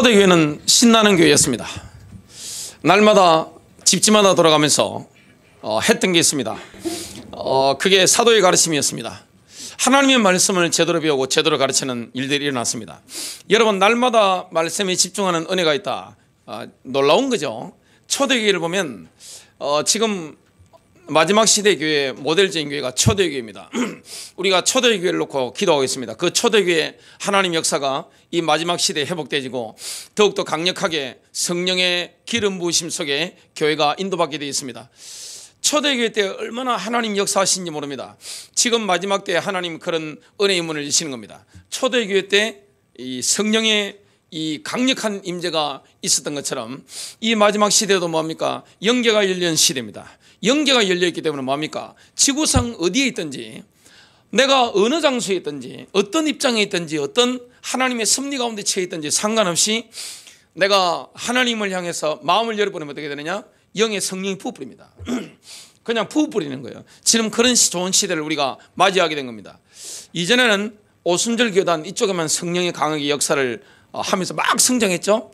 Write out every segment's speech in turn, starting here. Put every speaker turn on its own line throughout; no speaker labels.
초대교회는 신나는 교회였습니다. 날마다 집집마다 돌아가면서 했던 게 있습니다. 그게 사도의 가르침이었습니다. 하나님의 말씀을 제대로 배우고 제대로 가르치는 일들이 일어났습니다. 여러분, 날마다 말씀에 집중하는 은혜가 있다. 놀라운 거죠. 초대교회를 보면 지금 마지막 시대 교회 모델적인 교회가 초대교회입니다. 우리가 초대교회를 놓고 기도하겠습니다. 그 초대교회 하나님 역사가 이 마지막 시대에 회복되지고 더욱더 강력하게 성령의 기름 부으심 속에 교회가 인도받게 되어 있습니다. 초대교회 때 얼마나 하나님 역사하신지 모릅니다. 지금 마지막 때 하나님 그런 은혜의 문을 여시는 겁니다. 초대교회 때 이 성령의 이 강력한 임재가 있었던 것처럼 이 마지막 시대도 뭡니까? 영계가 열린 시대입니다. 영계가 열려있기 때문에 뭡니까? 지구상 어디에 있든지, 내가 어느 장소에 있든지, 어떤 입장에 있든지, 어떤 하나님의 섭리 가운데 처해 있든지 상관없이 내가 하나님을 향해서 마음을 열어버리면 어떻게 되느냐? 영의 성령이 부어버립니다. 그냥 부어버리는 거예요. 지금 그런 좋은 시대를 우리가 맞이하게 된 겁니다. 이전에는 오순절 교단 이쪽에만 성령의 강하게 역사를 하면서 막 성장했죠.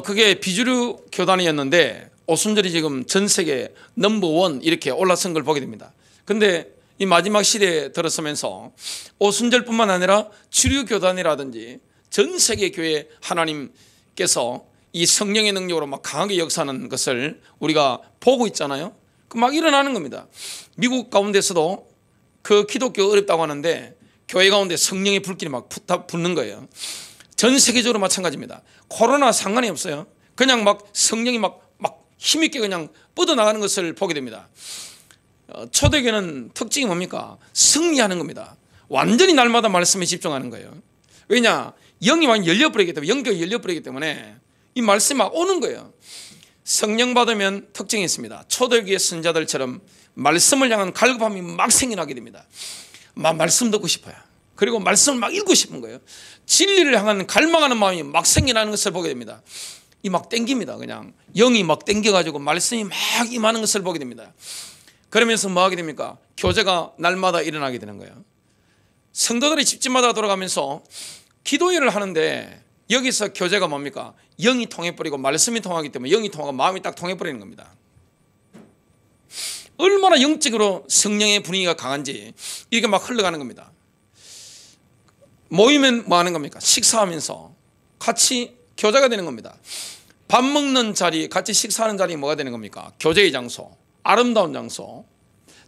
그게 비주류 교단이었는데 오순절이 지금 전 세계 넘버원 이렇게 올라선 걸 보게 됩니다. 근데 이 마지막 시대에 들어서면서 오순절뿐만 아니라 주류 교단이라든지 전 세계 교회 하나님께서 이 성령의 능력으로 막 강하게 역사하는 것을 우리가 보고 있잖아요. 막 일어나는 겁니다. 미국 가운데서도 그 기독교 어렵다고 하는데 교회 가운데 성령의 불길이 막 붙는 거예요. 전 세계적으로 마찬가지입니다. 코로나 상관이 없어요. 그냥 막 성령이 막 힘있게 그냥 뻗어나가는 것을 보게 됩니다. 초대교회는 특징이 뭡니까? 승리하는 겁니다. 완전히 날마다 말씀에 집중하는 거예요. 왜냐? 영이 많이 열려버리기 때문에, 영격이 열려버리기 때문에 이 말씀이 막 오는 거예요. 성령 받으면 특징이 있습니다. 초대교회 선자들처럼 말씀을 향한 갈급함이 막 생겨나게 됩니다. 막 말씀 듣고 싶어요. 그리고 말씀을 막 읽고 싶은 거예요. 진리를 향한 갈망하는 마음이 막 생겨나는 것을 보게 됩니다. 이 막 땡깁니다. 그냥 영이 막 땡겨가지고 말씀이 막 임하는 것을 보게 됩니다. 그러면서 뭐 하게 됩니까? 교제가 날마다 일어나게 되는 거예요. 성도들이 집집마다 돌아가면서 기도회를 하는데 여기서 교제가 뭡니까? 영이 통해버리고 말씀이 통하기 때문에 영이 통하고 마음이 딱 통해버리는 겁니다. 얼마나 영적으로 성령의 분위기가 강한지 이렇게 막 흘러가는 겁니다. 모이면 뭐 하는 겁니까? 식사하면서 같이 교제가 되는 겁니다. 밥 먹는 자리, 같이 식사하는 자리 뭐가 되는 겁니까? 교제의 장소, 아름다운 장소,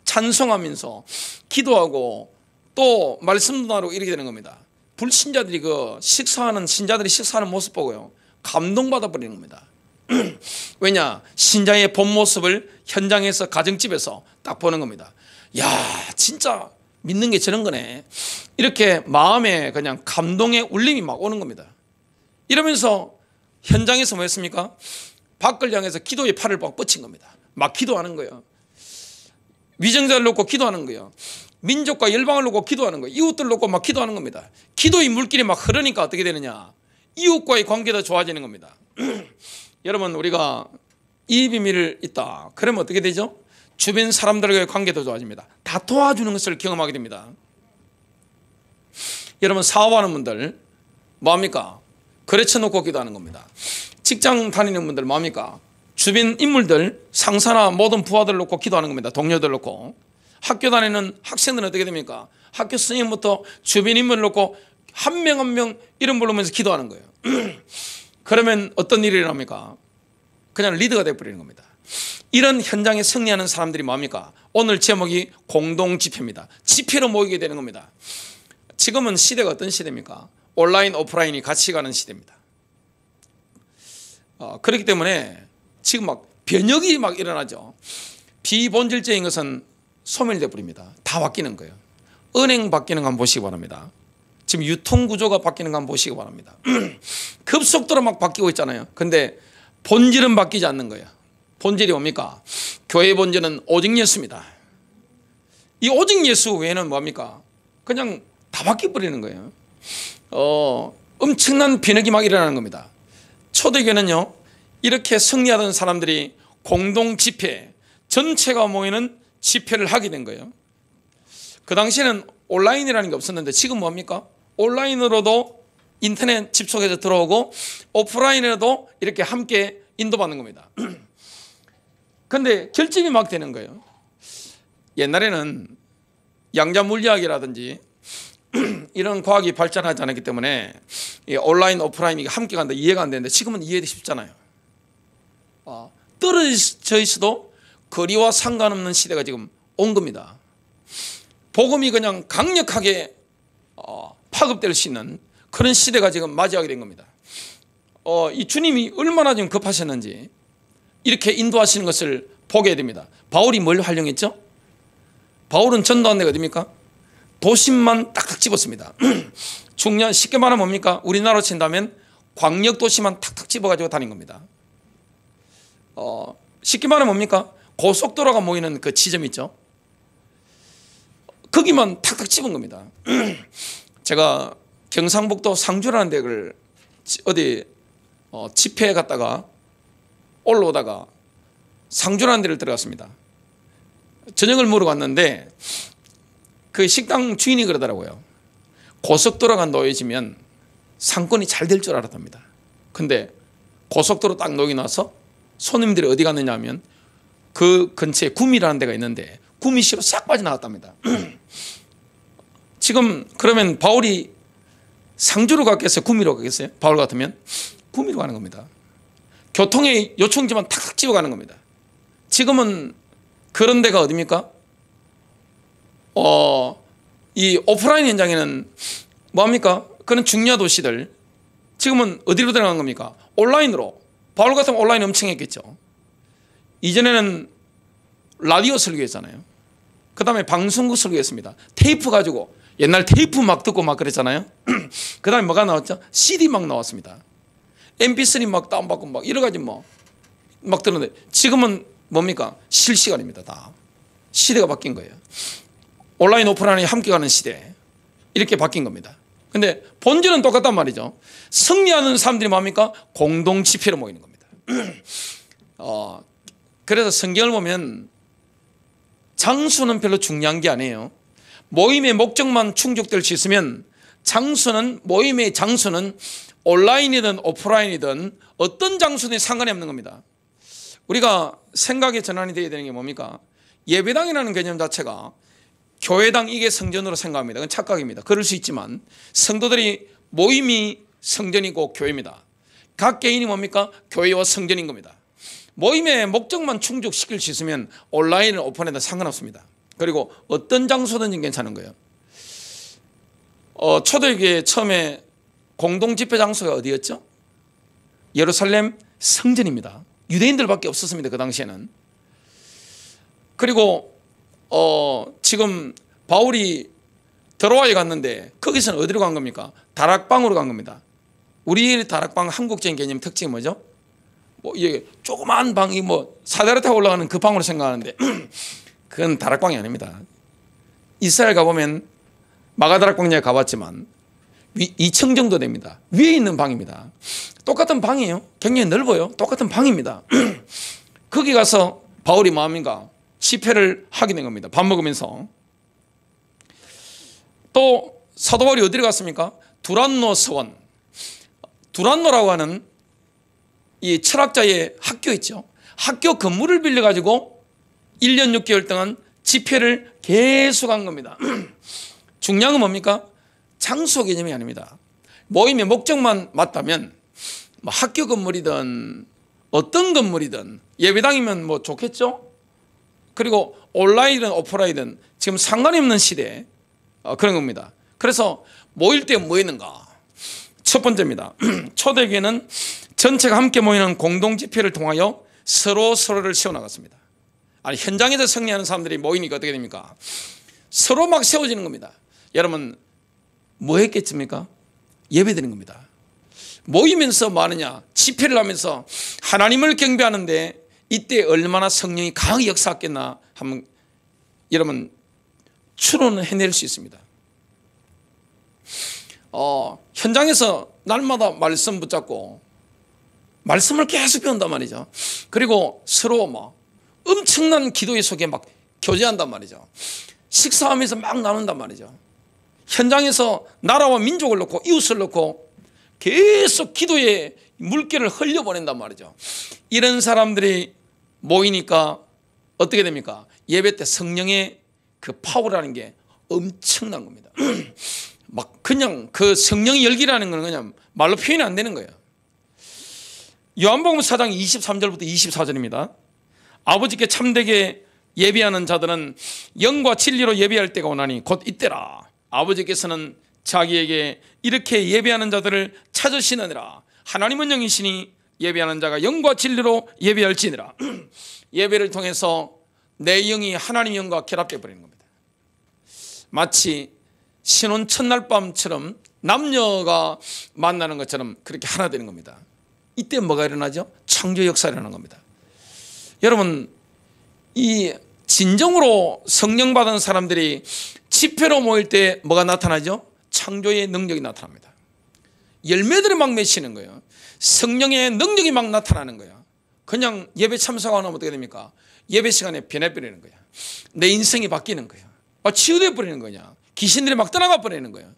찬송하면서 기도하고 또 말씀도 나누고 이렇게 되는 겁니다. 불신자들이 신자들이 식사하는 모습 보고요, 감동받아 버리는 겁니다. 왜냐? 신자의 본 모습을 현장에서 가정집에서 딱 보는 겁니다. 야, 진짜 믿는 게 저런 거네. 이렇게 마음에 그냥 감동의 울림이 막 오는 겁니다. 이러면서 현장에서 뭐 했습니까? 밖을 향해서 기도의 팔을 막 뻗친 겁니다. 막 기도하는 거예요. 위정자를 놓고 기도하는 거예요. 민족과 열방을 놓고 기도하는 거예요. 이웃들 놓고 막 기도하는 겁니다. 기도의 물길이 막 흐르니까 어떻게 되느냐? 이웃과의 관계도 좋아지는 겁니다. 여러분, 우리가 이 비밀을 있다 그러면 어떻게 되죠? 주변 사람들과의 관계도 좋아집니다. 다 도와주는 것을 경험하게 됩니다. 여러분, 사업하는 분들 뭐합니까? 거래처 놓고 기도하는 겁니다. 직장 다니는 분들 뭐합니까? 주변 인물들, 상사나 모든 부하들 놓고 기도하는 겁니다. 동료들 놓고. 학교 다니는 학생들은 어떻게 됩니까? 학교 선생님부터 주변 인물을 놓고 한 명 한 명 이름 부르면서 기도하는 거예요. 그러면 어떤 일이 일어납니까? 그냥 리더가 되어버리는 겁니다. 이런 현장에 승리하는 사람들이 뭡니까? 오늘 제목이 공동집회입니다. 집회로 모이게 되는 겁니다. 지금은 시대가 어떤 시대입니까? 온라인, 오프라인이 같이 가는 시대입니다. 그렇기 때문에 지금 막 변혁이 막 일어나죠. 비본질적인 것은 소멸되어 버립니다. 다 바뀌는 거예요. 은행 바뀌는 거 한번 보시기 바랍니다. 지금 유통구조가 바뀌는 거 한번 보시기 바랍니다. 급속도로 막 바뀌고 있잖아요. 근데 본질은 바뀌지 않는 거예요. 본질이 뭡니까? 교회의 본질은 오직 예수입니다. 이 오직 예수 외에는 뭡니까? 그냥 다 바뀌어버리는 거예요. 엄청난 변혁이 막 일어나는 겁니다. 초대교회는요, 이렇게 승리하던 사람들이 공동 집회, 전체가 모이는 집회를 하게 된 거예요. 그 당시에는 온라인이라는 게 없었는데 지금 뭡니까? 온라인으로도 인터넷 집속해서 들어오고 오프라인에도 이렇게 함께 인도받는 겁니다. 그런데 결집이 막 되는 거예요. 옛날에는 양자 물리학이라든지 이런 과학이 발전하지 않았기 때문에 온라인 오프라인이 함께 간다 이해가 안 되는데 지금은 이해가 쉽잖아요. 떨어져 있어도 거리와 상관없는 시대가 지금 온 겁니다. 복음이 그냥 강력하게 파급될 수 있는 그런 시대가 지금 맞이하게 된 겁니다. 이 주님이 얼마나 지금 급하셨는지 이렇게 인도하시는 것을 보게 됩니다. 바울이 뭘 활용했죠? 바울은 전도한 데가 어디입니까? 도심만 딱딱 집었습니다. 중요한 쉽게 말하면 뭡니까? 우리나라로 친다면 광역 도시만 탁탁 집어가지고 다닌 겁니다. 쉽게 말하면 뭡니까? 고속도로가 모이는 그 지점 있죠? 거기만 탁탁 집은 겁니다. 제가 경상북도 상주라는 데를 어디 집회에 갔다가 올라오다가 상주라는 데를 들어갔습니다. 저녁을 먹으러 갔는데 그 식당 주인이 그러더라고요. 고속도로가 놓여지면 상권이 잘 될 줄 알았답니다. 근데 고속도로 딱 놓이고 나서 손님들이 어디 갔느냐 하면 그 근처에 구미라는 데가 있는데 구미시로 싹 빠져나갔답니다. 지금 그러면 바울이 상주로 갔겠어요? 구미로 가겠어요? 바울 같으면 구미로 가는 겁니다. 교통의 요충지만 탁탁 집어가는 겁니다. 지금은 그런 데가 어디입니까? 이 오프라인 현장에는 뭐합니까? 그런 중요 도시들 지금은 어디로 들어간 겁니까? 온라인으로. 바울 같으면 온라인 엄청 했겠죠. 이전에는 라디오 설교했잖아요. 그 다음에 방송국 설교했습니다. 테이프 가지고 옛날 테이프 막 듣고 막 그랬잖아요. 그 다음에 뭐가 나왔죠? CD 막 나왔습니다. MP3 막 다운받고 막 여러 가지 막 들었는데 지금은 뭡니까? 실시간입니다. 다 시대가 바뀐 거예요. 온라인 오프라인이 함께 가는 시대 이렇게 바뀐 겁니다. 근데 본질은 똑같단 말이죠. 승리하는 사람들이 뭡니까? 공동 집회로 모이는 겁니다. 그래서 성경을 보면 장수는 별로 중요한 게 아니에요. 모임의 목적만 충족될 수 있으면 모임의 장소는 온라인이든 오프라인이든 어떤 장소든 상관이 없는 겁니다. 우리가 생각의 전환이 되어야 되는 게 뭡니까? 예배당이라는 개념 자체가 교회당 이게 성전으로 생각합니다. 그건 착각입니다. 그럴 수 있지만 성도들이 모임이 성전이고 교회입니다. 각 개인이 뭡니까? 교회와 성전인 겁니다. 모임의 목적만 충족시킬 수 있으면 온라인을 오픈해도 상관없습니다. 그리고 어떤 장소든지 괜찮은 거예요. 초대교회 처음에 공동 집회 장소가 어디였죠? 예루살렘 성전입니다. 유대인들밖에 없었습니다. 그 당시에는. 그리고 지금 바울이 드로아에 갔는데 거기서는 어디로 간 겁니까? 다락방으로 간 겁니다. 우리 다락방 한국적인 개념 특징이 뭐죠? 이게 조그만 방이 사다리 타고 올라가는 그 방으로 생각하는데 그건 다락방이 아닙니다. 이스라엘 가보면 마가다락방에 가봤지만 2층 정도 됩니다. 위에 있는 방입니다. 똑같은 방이에요. 굉장히 넓어요. 똑같은 방입니다. 거기 가서 바울이 뭐합니까? 집회를 하게 된 겁니다. 밥 먹으면서. 또 사도 바울이 어디로 갔습니까? 두란노 서원. 두란노라고 하는 이 철학자의 학교 있죠. 학교 건물을 빌려가지고 1년 6개월 동안 집회를 계속 한 겁니다. 중요한 건 뭡니까? 장소 개념이 아닙니다. 모임의 목적만 맞다면 학교 건물이든 어떤 건물이든 예배당이면 좋겠죠. 그리고 온라인이든 오프라인이든 지금 상관이 없는 시대에 그런 겁니다. 그래서 모일 때 뭐 있는가? 첫 번째입니다. 초대교회는 전체가 함께 모이는 공동 집회를 통하여 서로를 세워나갔습니다. 현장에서 승리하는 사람들이 모이니까 어떻게 됩니까? 서로 막 세워지는 겁니다. 여러분 뭐 했겠습니까? 예배 드리는 겁니다. 모이면서 뭐 하느냐? 집회를 하면서 하나님을 경배하는데 이때 얼마나 성령이 강하게 역사했겠나 하면 여러분 추론을 해낼 수 있습니다. 현장에서 날마다 말씀 붙잡고 말씀을 계속 배운단 말이죠. 그리고 서로 엄청난 기도의 속에 막 교제한단 말이죠. 식사하면서 막 나눈단 말이죠. 현장에서 나라와 민족을 놓고 이웃을 놓고 계속 기도에 물결을 흘려보낸단 말이죠. 이런 사람들이 모이니까 어떻게 됩니까? 예배 때 성령의 그 파워라는 게 엄청난 겁니다. 막 그냥 그 성령의 열기라는 건 그냥 말로 표현이 안 되는 거예요. 요한복음 4장 23절부터 24절입니다. 아버지께 참되게 예배하는 자들은 영과 진리로 예배할 때가 오나니 곧 이때라. 아버지께서는 자기에게 이렇게 예배하는 자들을 찾으시느니라. 하나님은 영이시니 예배하는 자가 영과 진리로 예배할지니라. 예배를 통해서 내 영이 하나님 영과 결합되어 버리는 겁니다. 마치 신혼 첫날 밤처럼 남녀가 만나는 것처럼 그렇게 하나 되는 겁니다. 이때 뭐가 일어나죠? 창조 역사가 일어나는 겁니다. 여러분, 이 진정으로 성령 받은 사람들이 집회로 모일 때 뭐가 나타나죠? 창조의 능력이 나타납니다. 열매들이 막 맺히는 거예요. 성령의 능력이 막 나타나는 거예요. 그냥 예배 참석하면 어떻게 됩니까? 예배 시간에 변해버리는 거야. 내 인생이 바뀌는 거야. 치유돼 버리는 거냐. 귀신들이 막 떠나가 버리는 거예요.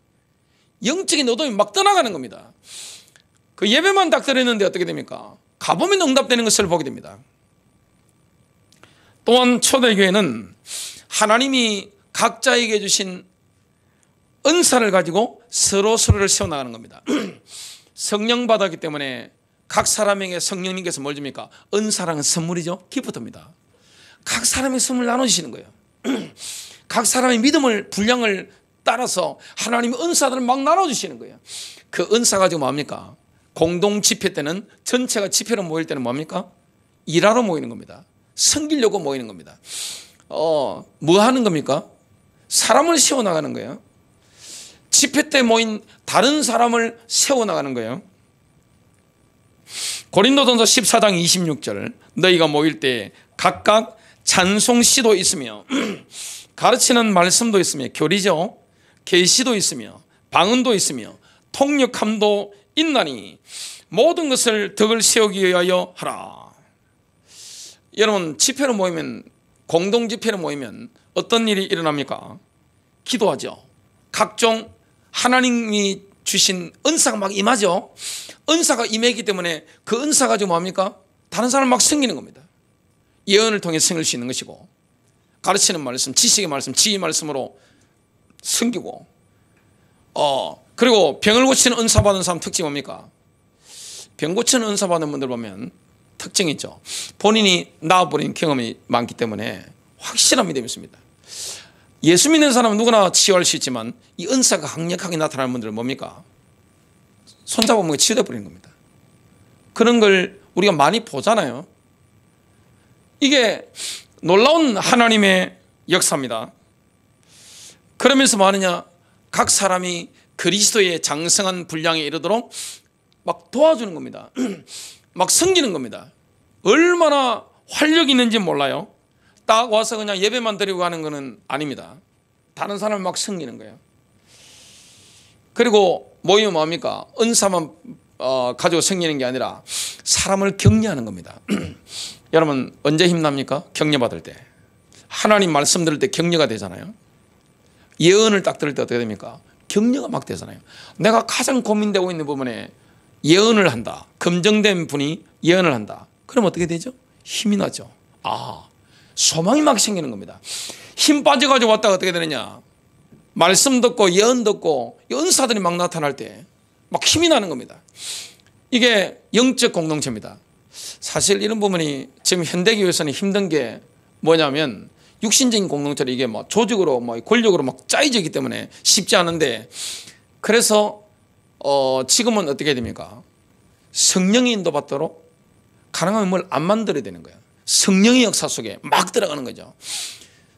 영적인 어둠이 막 떠나가는 겁니다. 그 예배만 딱 드렸는데 어떻게 됩니까? 가보면 응답되는 것을 보게 됩니다. 또한 초대교회는 하나님이 각자에게 주신 은사를 가지고 서로를 세워나가는 겁니다. 성령 받았기 때문에 각 사람에게 성령님께서 뭘 줍니까? 은사랑은 선물이죠. 기프트입니다. 각 사람의 선물 나눠주시는 거예요. 각 사람의 믿음을 분량을 따라서 하나님의 은사들을 막 나눠주시는 거예요. 그 은사 가지고 뭡니까? 공동 집회 때는 전체가 집회로 모일 때는 뭡니까? 일하러 모이는 겁니다. 섬기려고 모이는 겁니다. 뭐 하는 겁니까? 사람을 세워나가는 거예요. 집회 때 모인 다른 사람을 세워나가는 거예요. 고린도전서 14장 26절 너희가 모일 때 각각 찬송시도 있으며 가르치는 말씀도 있으며 교리죠. 계시도 있으며 방언도 있으며 통역함도 있나니 모든 것을 덕을 세우기 위하여 하라. 여러분, 집회로 모이면, 공동 집회로 모이면 어떤 일이 일어납니까? 기도하죠. 각종 하나님이 주신 은사가 막 임하죠. 은사가 임했기 때문에 그 은사 가지고 뭡니까? 다른 사람을 막 섬기는 겁니다. 예언을 통해 섬길 수 있는 것이고, 가르치는 말씀, 지식의 말씀, 지혜의 말씀으로 섬기고, 그리고 병을 고치는 은사 받은 사람 특징이 뭡니까? 병 고치는 은사 받은 분들 보면 특징이 있죠. 본인이 나아버린 경험이 많기 때문에 확실한 믿음이 있습니다. 예수 믿는 사람은 누구나 치유할 수 있지만 이 은사가 강력하게 나타나는 분들은 뭡니까? 손잡으면 치유돼 버리는 겁니다. 그런 걸 우리가 많이 보잖아요. 이게 놀라운 하나님의 역사입니다. 그러면서 뭐 하느냐? 각 사람이 그리스도의 장성한 분량에 이르도록 막 도와주는 겁니다. 막 섬기는 겁니다. 얼마나 활력이 있는지 몰라요. 딱 와서 그냥 예배만 드리고 가는 것은 아닙니다. 다른 사람을 막 섬기는 거예요. 그리고 모이면 뭡니까? 은사만 가지고 섬기는 게 아니라 사람을 격려하는 겁니다. 여러분, 언제 힘납니까? 격려받을 때. 하나님 말씀 들을 때 격려가 되잖아요. 예언을 딱 들을 때 어떻게 됩니까? 격려가 막 되잖아요. 내가 가장 고민되고 있는 부분에 예언을 한다. 검증된 분이 예언을 한다. 그럼 어떻게 되죠? 힘이 나죠. 소망이 막 생기는 겁니다. 힘 빠져가지고 왔다가 어떻게 되느냐? 말씀 듣고 예언 듣고 은사들이 막 나타날 때 막 힘이 나는 겁니다. 이게 영적 공동체입니다. 사실 이런 부분이 지금 현대교회에서는 힘든 게 뭐냐면 육신적인 공동체를 이게 뭐 조직으로 뭐 권력으로 막 짜여지기 때문에 쉽지 않은데, 그래서 지금은 어떻게 됩니까? 성령의 인도받도록 가능하면 뭘 안 만들어야 되는 거예요. 성령의 역사 속에 막 들어가는 거죠.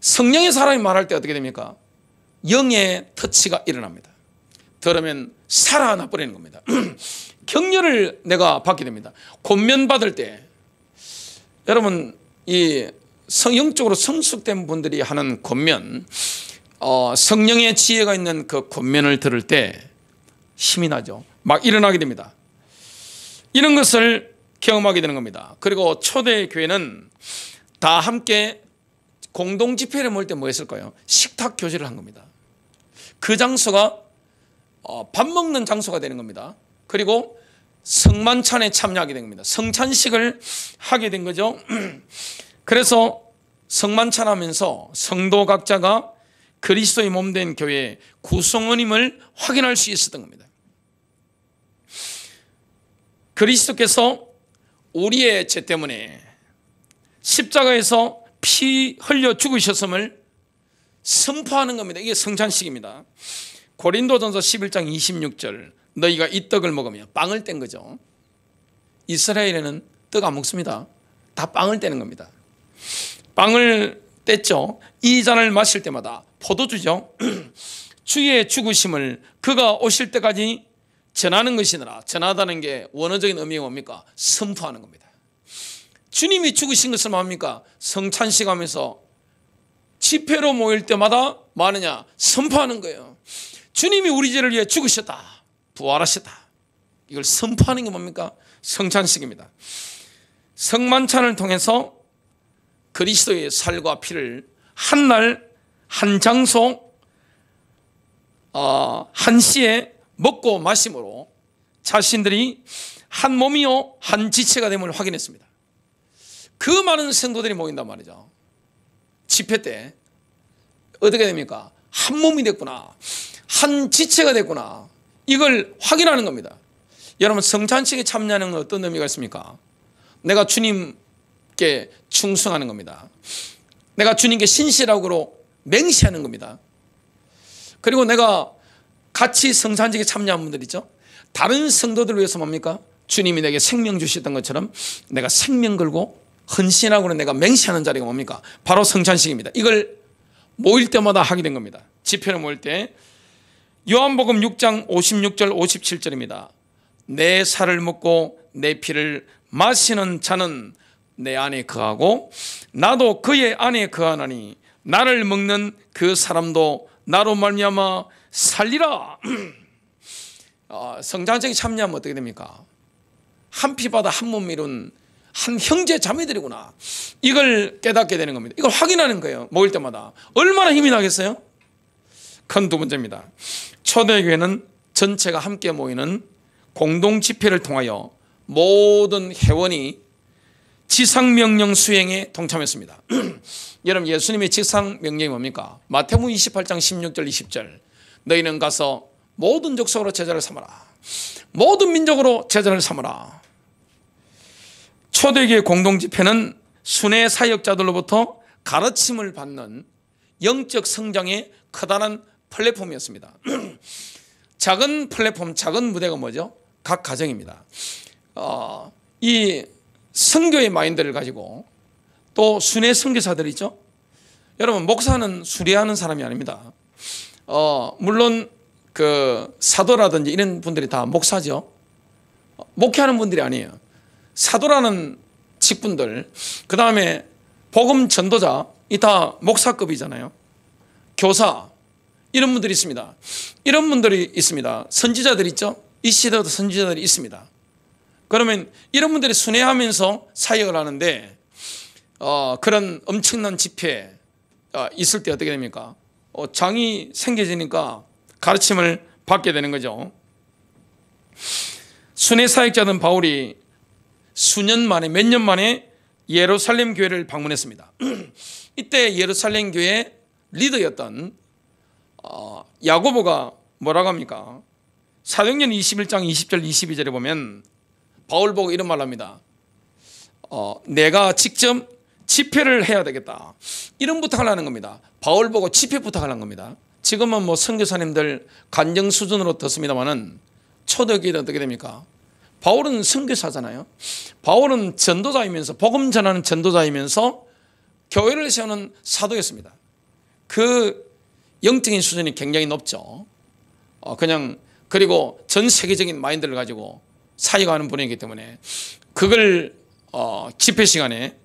성령의 사람이 말할 때 어떻게 됩니까? 영의 터치가 일어납니다. 들으면 살아나 버리는 겁니다. 격려를 내가 받게 됩니다. 권면 받을 때, 여러분, 이 영적으로 성숙된 분들이 하는 권면, 성령의 지혜가 있는 그 권면을 들을 때 힘이 나죠. 막 일어나게 됩니다. 이런 것을 경험하게 되는 겁니다. 그리고 초대 교회는 다 함께 공동 집회를 모일 때 뭐 했을까요? 식탁 교제를 한 겁니다. 그 장소가 밥 먹는 장소가 되는 겁니다. 그리고 성만찬에 참여하게 된 겁니다. 성찬식을 하게 된 거죠. 그래서 성만찬하면서 성도 각자가 그리스도의 몸된 교회의 구성원임을 확인할 수 있었던 겁니다. 그리스도께서 우리의 죄 때문에 십자가에서 피 흘려 죽으셨음을 선포하는 겁니다. 이게 성찬식입니다. 고린도전서 11장 26절, 너희가 이 떡을 먹으며 빵을 뗀 거죠. 이스라엘에는 떡 안 먹습니다. 다 빵을 떼는 겁니다. 빵을 뗐죠. 이 잔을 마실 때마다 포도주죠. 주의 죽으심을 그가 오실 때까지 전하는 것이니라. 전하다는 게 원어적인 의미가 뭡니까? 선포하는 겁니다. 주님이 죽으신 것을 뭡니까? 성찬식 하면서 집회로 모일 때마다 뭐 하느냐? 선포하는 거예요. 주님이 우리 죄를 위해 죽으셨다, 부활하셨다. 이걸 선포하는 게 뭡니까? 성찬식입니다. 성만찬을 통해서 그리스도의 살과 피를 한 날, 한 장소, 한 시에 먹고 마심으로 자신들이 한 몸이요 한 지체가 됨을 확인했습니다. 그 많은 성도들이 모인단 말이죠. 집회 때 어떻게 됩니까? 한 몸이 됐구나, 한 지체가 됐구나, 이걸 확인하는 겁니다. 여러분, 성찬식에 참여하는 건 어떤 의미가 있습니까? 내가 주님께 충성하는 겁니다. 내가 주님께 신실하고 맹세하는 겁니다. 그리고 내가 같이 성찬식에 참여한 분들 있죠. 다른 성도들을 위해서 뭡니까? 주님이 내게 생명 주셨던 것처럼 내가 생명 걸고 헌신하고 내가 맹세하는 자리가 뭡니까? 바로 성찬식입니다. 이걸 모일 때마다 하게 된 겁니다. 집회를 모일 때 요한복음 6장 56절 57절입니다. 내 살을 먹고 내 피를 마시는 자는 내 안에 거하고 나도 그의 안에 거하나니 나를 먹는 그 사람도 나로 말미암아 살리라. 성찬식에 참여하면 어떻게 됩니까? 한 피바다 한 몸 이룬 한 형제 자매들이구나, 이걸 깨닫게 되는 겁니다. 이걸 확인하는 거예요. 모일 때마다. 얼마나 힘이 나겠어요? 큰 두 번째입니다. 초대교회는 전체가 함께 모이는 공동 집회를 통하여 모든 회원이 지상명령 수행에 동참했습니다. 여러분, 예수님의 지상명령이 뭡니까? 마태복음 28장 16절 20절, 너희는 가서 모든 족속으로 제자를 삼아라, 모든 민족으로 제자를 삼아라. 초대교회 공동집회는 순회 사역자들로부터 가르침을 받는 영적 성장의 커다란 플랫폼이었습니다. 작은 플랫폼, 작은 무대가 뭐죠? 각 가정입니다. 이 선교의 마인드를 가지고 또 순회 선교사들 있죠. 여러분, 목사는 수리하는 사람이 아닙니다. 물론 그 사도라든지 이런 분들이 다 목사죠. 목회하는 분들이 아니에요. 사도라는 직분들, 그 다음에 복음 전도자, 이 다 목사급이잖아요. 교사, 이런 분들이 있습니다. 이런 분들이 있습니다. 선지자들 있죠. 이 시대에도 선지자들이 있습니다. 그러면 이런 분들이 순회하면서 사역을 하는데 그런 엄청난 집회 있을 때 어떻게 됩니까? 장이 생겨지니까 가르침을 받게 되는 거죠. 순회 사역자는 바울이 수년 만에, 몇 년 만에 예루살렘 교회를 방문했습니다. 이때 예루살렘 교회 리더였던 야고보가 뭐라고 합니까? 사도행전 21장 20절 22절에 보면 바울 보고 이런 말을 합니다. 내가 직접 집회를 해야 되겠다, 이런 부탁을 하는 겁니다. 바울 보고 집회 부탁을 한 겁니다. 지금은 뭐 선교사님들 간정 수준으로 떴습니다만은 초대교회는 어떻게 됩니까? 바울은 선교사잖아요. 바울은 전도자이면서, 복음 전하는 전도자이면서 교회를 세우는 사도였습니다. 그 영적인 수준이 굉장히 높죠. 그리고 전 세계적인 마인드를 가지고 사역하는 분이기 때문에 그걸 집회 시간에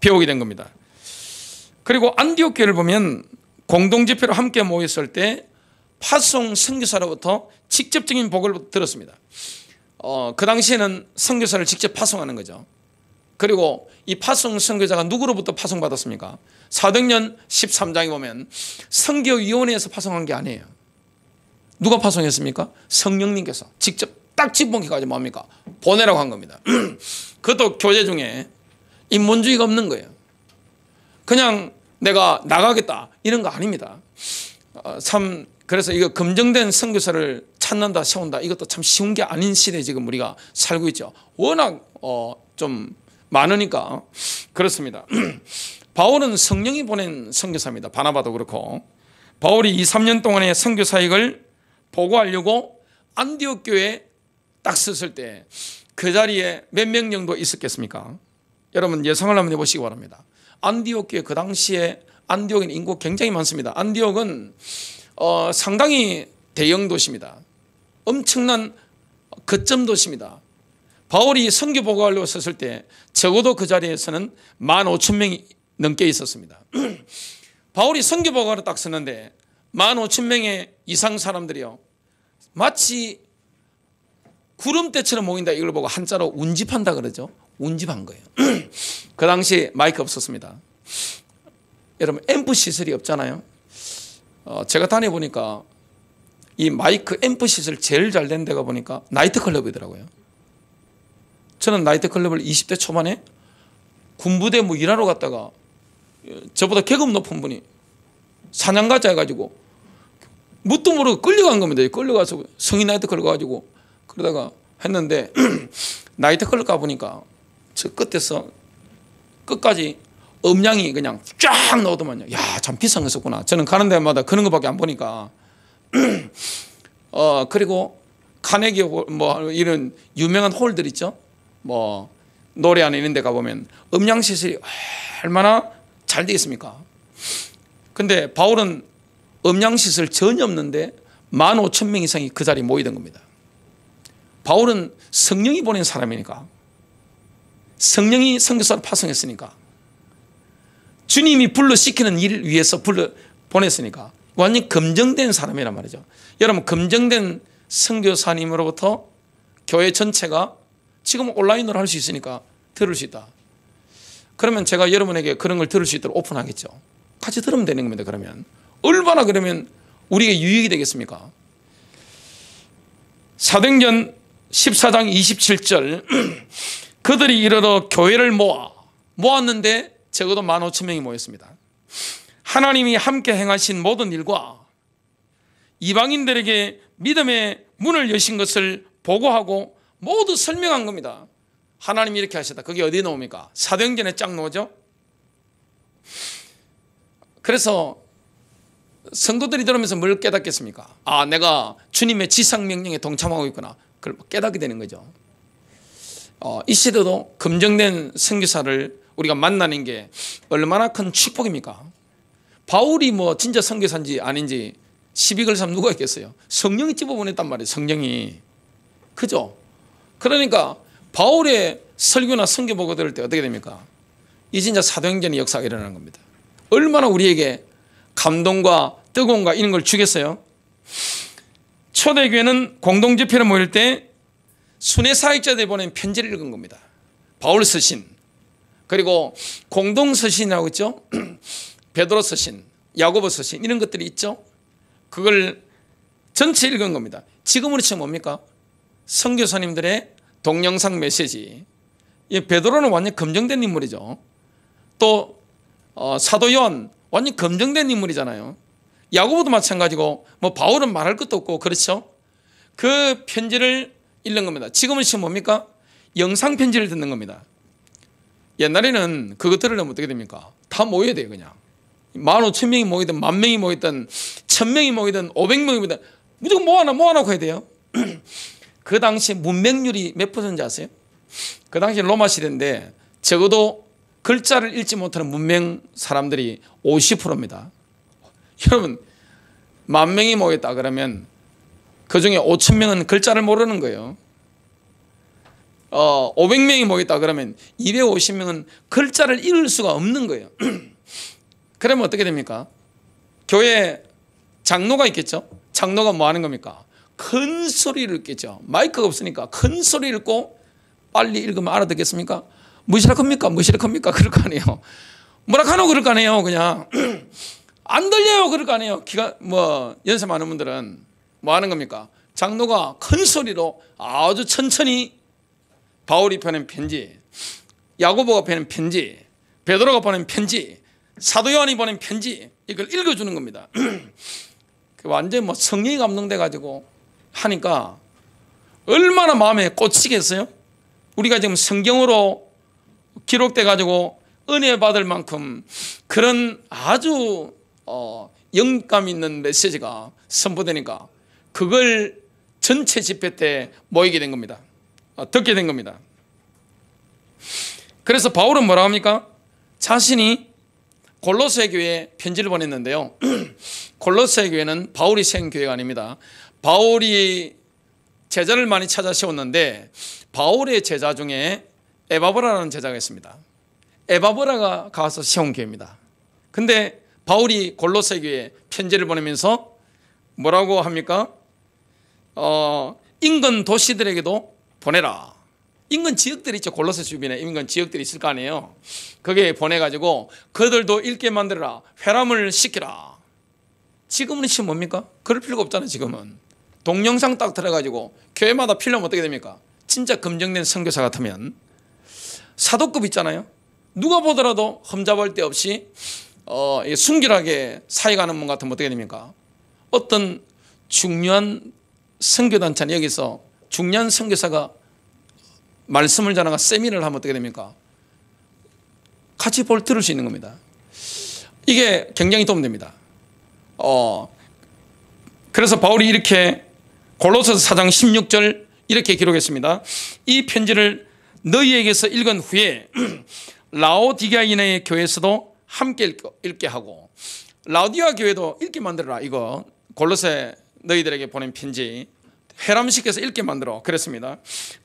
배우게 된 겁니다. 그리고 안디옥 교회를 보면 공동 집회로 함께 모였을 때 파송 선교사로부터 직접적인 보고를 들었습니다. 그 당시에는 선교사를 직접 파송하는 거죠. 그리고 이 파송 선교자가 누구로부터 파송받았습니까? 사도행전 13장에 보면 선교위원회에서 파송한 게 아니에요. 누가 파송했습니까? 성령님께서 직접 딱 집어먹기까지 뭡니까? 보내라고 한 겁니다. 그것도 교재 중에 인본주의가 없는 거예요. 그냥 내가 나가겠다 이런 거 아닙니다. 참 그래서 이거 검증된 선교사를 찾는다 세운다 이것도 참 쉬운 게 아닌 시대에 지금 우리가 살고 있죠. 워낙 좀 많으니까 그렇습니다. 바울은 성령이 보낸 선교사입니다. 바나바도 그렇고. 바울이 2, 3년 동안의 선교 사역을 보고하려고 안디옥 교회에 딱 섰을 때 그 자리에 몇 명 정도 있었겠습니까? 여러분 예상을 한번 해보시기 바랍니다. 안디옥 교회 그 당시에 안디옥은 인구 굉장히 많습니다. 안디옥은 상당히 대형 도시입니다. 엄청난 거점 도시입니다. 바울이 선교 보고하려고 섰을 때 적어도 그 자리에서는 15,000명이 넘게 있었습니다. 바울이 선교 보고하러 딱 섰는데 15,000명의 이상 사람들이요 마치 구름대처럼 모인다 이걸 보고 한자로 운집한다 그러죠. 운집한 거예요. 그 당시 마이크 없었습니다. 여러분 앰프 시설이 없잖아요. 제가 다녀보니까 이 마이크 앰프 시설 제일 잘 된 데가 보니까 나이트클럽이더라고요. 저는 나이트클럽을 20대 초반에 군부대 뭐 일하러 갔다가 저보다 계급 높은 분이 사냥가자 해가지고 뭣도 모르고 끌려간 겁니다. 끌려가서 성인 나이트클럽 가가지고 그러다가 했는데 나이트클럽 가보니까 저 끝에서 끝까지 음량이 그냥 쫙 나오더만요. 야, 참 비싼 거 썼구나. 저는 가는 데마다 그런 거밖에 안 보니까 그리고 카네기 홀, 뭐 이런 유명한 홀들 있죠. 뭐 노래하는 이런 데 가보면 음량 시설이 얼마나 잘 되어 있습니까? 근데 바울은 음량 시설 전혀 없는데 15,000명 이상이 그 자리에 모이던 겁니다. 바울은 성령이 보낸 사람이니까, 성령이 선교사로 파송했으니까, 주님이 불러시키는 일을 위해서 보냈으니까 완전히 검증된 사람이란 말이죠. 여러분 검증된 선교사님으로부터 교회 전체가 지금 온라인으로 할 수 있으니까 들을 수 있다. 그러면 제가 여러분에게 그런 걸 들을 수 있도록 오픈하겠죠. 같이 들으면 되는 겁니다. 그러면 얼마나 그러면 우리에게 유익이 되겠습니까? 사도행전 14장 27절 그들이 이르러 교회를 모았는데 적어도 15,000명이 모였습니다. 하나님이 함께 행하신 모든 일과 이방인들에게 믿음의 문을 여신 것을 보고하고 모두 설명한 겁니다. 하나님이 이렇게 하셨다. 그게 어디에 나옵니까? 사도행전에 쫙 나오죠. 그래서 성도들이 들으면서 뭘 깨닫겠습니까? 아, 내가 주님의 지상명령에 동참하고 있구나. 그걸 깨닫게 되는 거죠. 이 시대도 검증된 선교사를 우리가 만나는 게 얼마나 큰 축복입니까? 바울이 뭐 진짜 선교사인지 아닌지 시비 걸 사람 누가 있겠어요? 성령이 집어보냈단 말이에요. 성령이. 그죠? 그러니까 바울의 설교나 선교 보고 들을 때 어떻게 됩니까? 이 진짜 사도행전의 역사가 일어나는 겁니다. 얼마나 우리에게 감동과 뜨거움과 이런 걸 주겠어요? 초대교회는 공동집회를 모일 때 순회 사역자들이 보낸 편지를 읽은 겁니다. 바울 서신, 그리고 공동서신이라고 있죠. 베드로 서신, 야고보 서신 이런 것들이 있죠. 그걸 전체 읽은 겁니다. 지금 우리 지금 뭡니까? 선교사님들의 동영상 메시지. 베드로는 완전히 검증된 인물이죠. 또 사도 요한 완전히 검증된 인물이잖아요. 야고보도 마찬가지고 뭐 바울은 말할 것도 없고 그렇죠. 그 편지를 읽는 겁니다. 지금은 지금 뭡니까? 영상 편지를 듣는 겁니다. 옛날에는 그거 들으려면 어떻게 됩니까? 다 모여야 돼요. 그냥 15,000명이 모이든 10,000명이 모이든 1,000명이 모이든 500명이 모이든 무조건 모아놓고 해야 돼요. 그 당시 문맹률이 몇 퍼센트 아세요? 그 당시 로마 시대인데 적어도 글자를 읽지 못하는 문맹 사람들이 50%입니다. 여러분 10,000명이 모였다 그러면 그중에 5,000명은 글자를 모르는 거예요. 500명이 모였다 그러면 250명은 글자를 읽을 수가 없는 거예요. 그러면 어떻게 됩니까? 교회 장로가 있겠죠. 장로가 뭐 하는 겁니까? 큰 소리를 읽겠죠. 마이크가 없으니까 큰 소리 읽고 빨리 읽으면 알아듣겠습니까? 무시할 겁니까? 무시할 겁니까? 그럴 거 아니에요. 뭐라 하노? 그럴 거 아니에요. 그냥 안 들려요. 그럴 거 아니에요. 연세 많은 분들은 뭐 하는 겁니까? 장로가 큰 소리로 아주 천천히 바울이 보낸 편지, 야고보가 보낸 편지, 베드로가 보낸 편지, 사도 요한이 보낸 편지, 이걸 읽어주는 겁니다. 완전히 뭐 성령이 감동돼 가지고 하니까 얼마나 마음에 꽂히겠어요? 우리가 지금 성경으로 기록돼 가지고 은혜 받을 만큼 그런 아주 영감 있는 메시지가 선포되니까 그걸 전체 집회 때 모이게 된 겁니다. 듣게 된 겁니다. 그래서 바울은 뭐라 합니까? 자신이 골로새 교회에 편지를 보냈는데요. 골로새 교회는 바울이 세운 교회가 아닙니다. 바울이 제자를 많이 찾아 세웠는데 바울의 제자 중에 에바브라라는 제자가 있습니다. 에바브라가 가서 세운 교회입니다. 근데 바울이 골로새 교회에 편지를 보내면서 뭐라고 합니까? 인근 도시들에게도 보내라. 인근 지역들이 있죠. 골로새 주변에 인근 지역들이 있을 거 아니에요. 거기에 보내가지고 그들도 읽게 만들어라. 회람을 시키라. 지금은 지금 뭡니까? 그럴 필요가 없잖아요. 지금은 동영상 딱 들어가지고 교회마다 필요하면 어떻게 됩니까? 진짜 검증된 선교사 같으면 사도급 있잖아요. 누가 보더라도 험잡을 데 없이 순결하게 사역하는 분 같으면 어떻게 됩니까? 어떤 중요한 선교단체는 여기서 중요한 선교사가 말씀을 전하가 세미나를 하면 어떻게 됩니까? 같이 들을 수 있는 겁니다. 이게 굉장히 도움됩니다. 그래서 바울이 이렇게 골로새서 4장 16절 이렇게 기록했습니다. 이 편지를 너희에게서 읽은 후에 라오디게아인의 교회에서도 함께 읽게 하고, 라오디게아 교회도 읽게 만들어라. 이거 골로새 너희들에게 보낸 편지 회람시켜서 읽게 만들어 그랬습니다.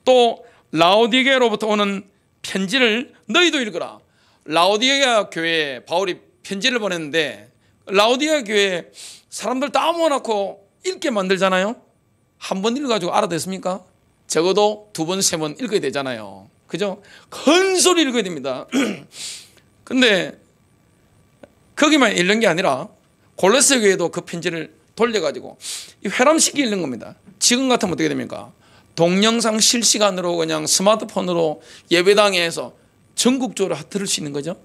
또 라오디게아로부터 오는 편지를 너희도 읽어라. 라오디게아 교회에 바울이 편지를 보냈는데 라오디게아 교회 사람들 다 모아놓고 읽게 만들잖아요. 한 번 읽어가지고 알아듣습니까? 적어도 두 번, 세 번 읽어야 되잖아요. 그죠? 큰 소리 읽어야 됩니다. 근데 거기만 읽는 게 아니라 골로새 교회도 그 편지를 돌려가지고 회람시키 읽는 겁니다. 지금 같으면 어떻게 됩니까? 동영상 실시간으로 그냥 스마트폰으로 예배당에서 전국적으로 들을 수 있는 거죠.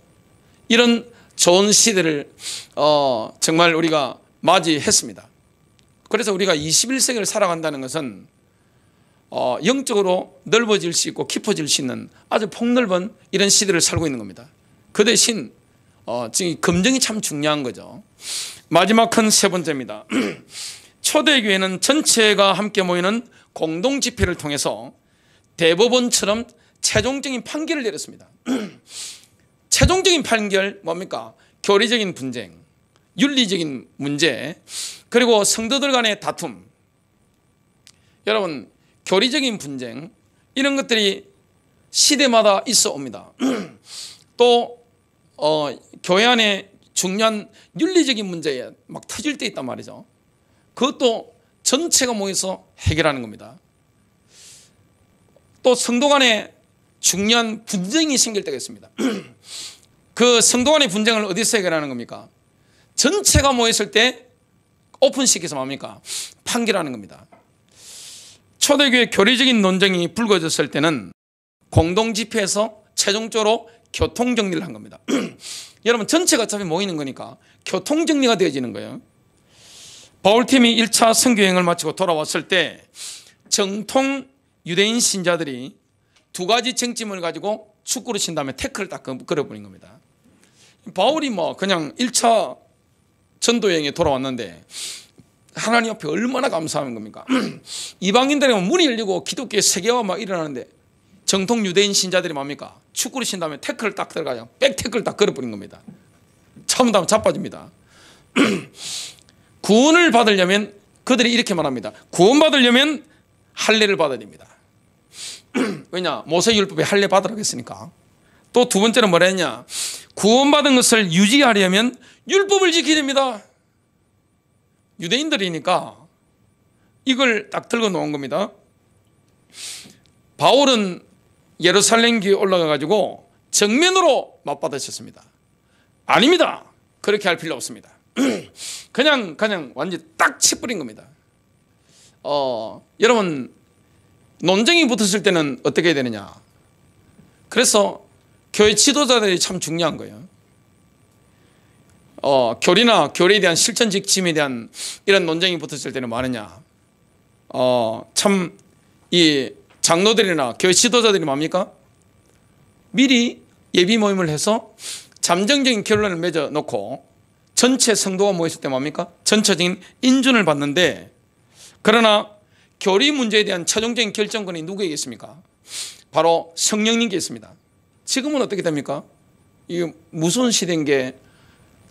이런 좋은 시대를 정말 우리가 맞이했습니다. 그래서 우리가 21세기를 살아간다는 것은 영적으로 넓어질 수 있고 깊어질 수 있는 아주 폭넓은 이런 시대를 살고 있는 겁니다. 그 대신 지금 검증이 참 중요한 거죠. 마지막 큰 세 번째입니다. 초대교회는 전체가 함께 모이는 공동 집회를 통해서 대법원처럼 최종적인 판결을 내렸습니다. 최종적인 판결 뭡니까? 교리적인 분쟁, 윤리적인 문제, 그리고 성도들 간의 다툼. 여러분, 교리적인 분쟁 이런 것들이 시대마다 있어 옵니다. 또 교회 안에 중요한 윤리적인 문제에 막 터질 때 있단 말이죠. 그것도 전체가 모여서 해결하는 겁니다. 또 성도 간에 중요한 분쟁이 생길 때가 있습니다. 그 성도 간의 분쟁을 어디서 해결하는 겁니까? 전체가 모였을 때 오픈시켜서 뭡니까? 판결하는 겁니다. 초대교회 교리적인 논쟁이 불거졌을 때는 공동집회에서 최종적으로 교통정리를 한 겁니다. 여러분, 전체가 어차피 모이는 거니까 교통정리가 되어지는 거예요. 바울팀이 1차 선교여행을 마치고 돌아왔을 때 정통 유대인 신자들이 두 가지 쟁점을 가지고 축구를 친 다음에 태클을 딱 걸어버린 겁니다. 바울이 그냥 1차 전도여행에 돌아왔는데 하나님 앞에 얼마나 감사한 겁니까? 이방인들에게 문이 열리고 기독교의 세계화 막 일어나는데 정통 유대인 신자들이 뭡니까? 축구를 친 다음에 태클을 딱 들어가요. 백 태클을 딱 걸어버린 겁니다. 참으면 자빠집니다. 구원을 받으려면 그들이 이렇게 말합니다. 구원받으려면 할례를 받아야 됩니다. 왜냐? 모세율법에 할례 받으라고 했으니까. 또 두 번째는 뭐라 했냐? 구원받은 것을 유지하려면 율법을 지켜야 됩니다. 유대인들이니까 이걸 딱 들고 놓은 겁니다. 바울은 예루살렘 교회에 올라가 가지고 정면으로 맞받으셨습니다. 아닙니다. 그렇게 할 필요 없습니다. 그냥 완전히 딱 치뿌린 겁니다. 여러분 논쟁이 붙었을 때는 어떻게 해야 되느냐. 그래서 교회 지도자들이 참 중요한 거예요. 교리나 교리에 대한 실천 지킴에 대한 이런 논쟁이 붙었을 때는 뭐하느냐. 참 이 장로들이나 교회 지도자들이 뭡니까? 미리 예비 모임을 해서 잠정적인 결론을 맺어 놓고 전체 성도가 모였을 때 뭡니까? 전체적인 인준을 받는데, 그러나 교리 문제에 대한 최종적인 결정권이 누구에게 있습니까? 바로 성령님께 있습니다. 지금은 어떻게 됩니까? 이 무서운 시대인 게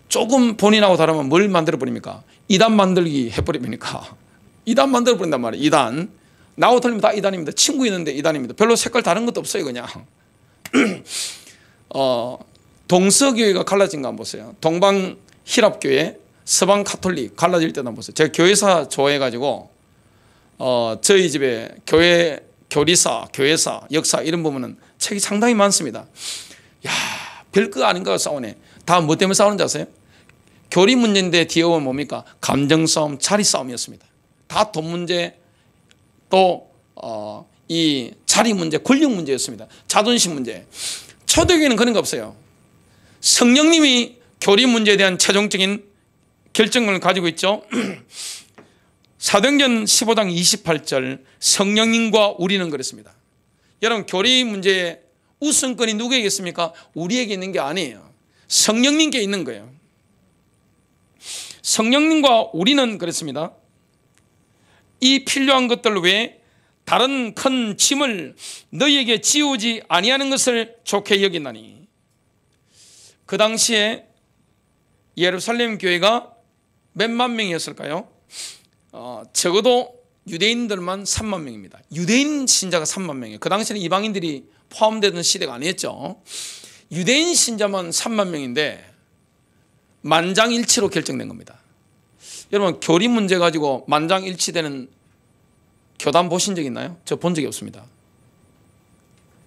조금 본인하고 다르면 뭘 만들어 버립니까? 이단 만들기 해버립니까? 이단 만들어 버린단 말이에요. 이단. 나하고 틀리면 다 이단입니다. 친구 있는데 이단입니다. 별로 색깔 다른 것도 없어요. 그냥 동서교회가 갈라진 거 한번 보세요. 동방힐합교회, 서방카톨릭 갈라질 때도 한번 보세요. 제가 교회사 좋아해가지고 저희 집에 교회 교리사, 교회사, 역사 이런 부분은 책이 상당히 많습니다. 야, 별거 아닌가 싸우네. 다 뭐 때문에 싸우는지 아세요? 교리 문제인데 뒤에 오면 뭡니까? 감정 싸움, 자리 싸움이었습니다. 다 돈 문제, 또 이 자리 문제, 권력 문제였습니다. 자존심 문제. 초대교회는 그런 거 없어요. 성령님이 교리 문제에 대한 최종적인 결정권을 가지고 있죠. 사도행전 15장 28절 성령님과 우리는 그랬습니다. 여러분 교리 문제의 우선권이 누구에게 있습니까? 우리에게 있는 게 아니에요. 성령님께 있는 거예요. 성령님과 우리는 그랬습니다. 이 필요한 것들 외에 다른 큰 짐을 너희에게 지우지 아니하는 것을 좋게 여기나니. 그 당시에 예루살렘 교회가 몇만 명이었을까요? 적어도 유대인들만 3만 명입니다. 유대인 신자가 3만 명이에요. 그 당시에는 이방인들이 포함되는 시대가 아니었죠. 유대인 신자만 3만 명인데 만장일치로 결정된 겁니다. 여러분 교리 문제 가지고 만장일치되는 교단 보신 적 있나요? 저 본 적이 없습니다.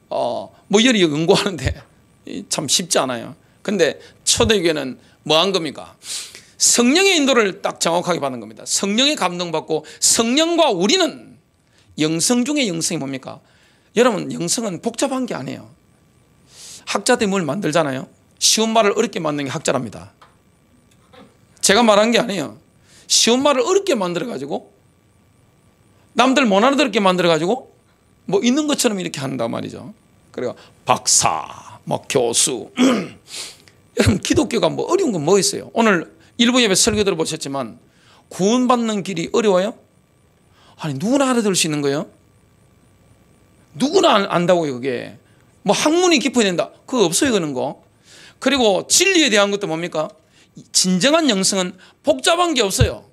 뭐 이리 연구하는데 참 쉽지 않아요. 근데 초대교회는 뭐 한 겁니까? 성령의 인도를 딱 정확하게 받는 겁니다. 성령의 감동받고 성령과 우리는 영성 중에 영성이 뭡니까? 여러분 영성은 복잡한 게 아니에요. 학자들이 뭘 만들잖아요. 쉬운 말을 어렵게 만드는 게 학자랍니다. 제가 말한 게 아니에요. 쉬운 말을 어렵게 만들어가지고 남들 못 알아듣게 만들어가지고 뭐 있는 것처럼 이렇게 한단 말이죠. 그리고 박사, 뭐 교수. 여러분 기독교가 뭐 어려운 건 뭐 있어요? 오늘 일부 예배 설교 들어보셨지만 구원받는 길이 어려워요? 아니 누구나 알아들을 수 있는 거예요? 누구나 안다고요. 그게 뭐 학문이 깊어야 된다 그거 없어요. 그런 거. 그리고 진리에 대한 것도 뭡니까? 진정한 영성은 복잡한 게 없어요.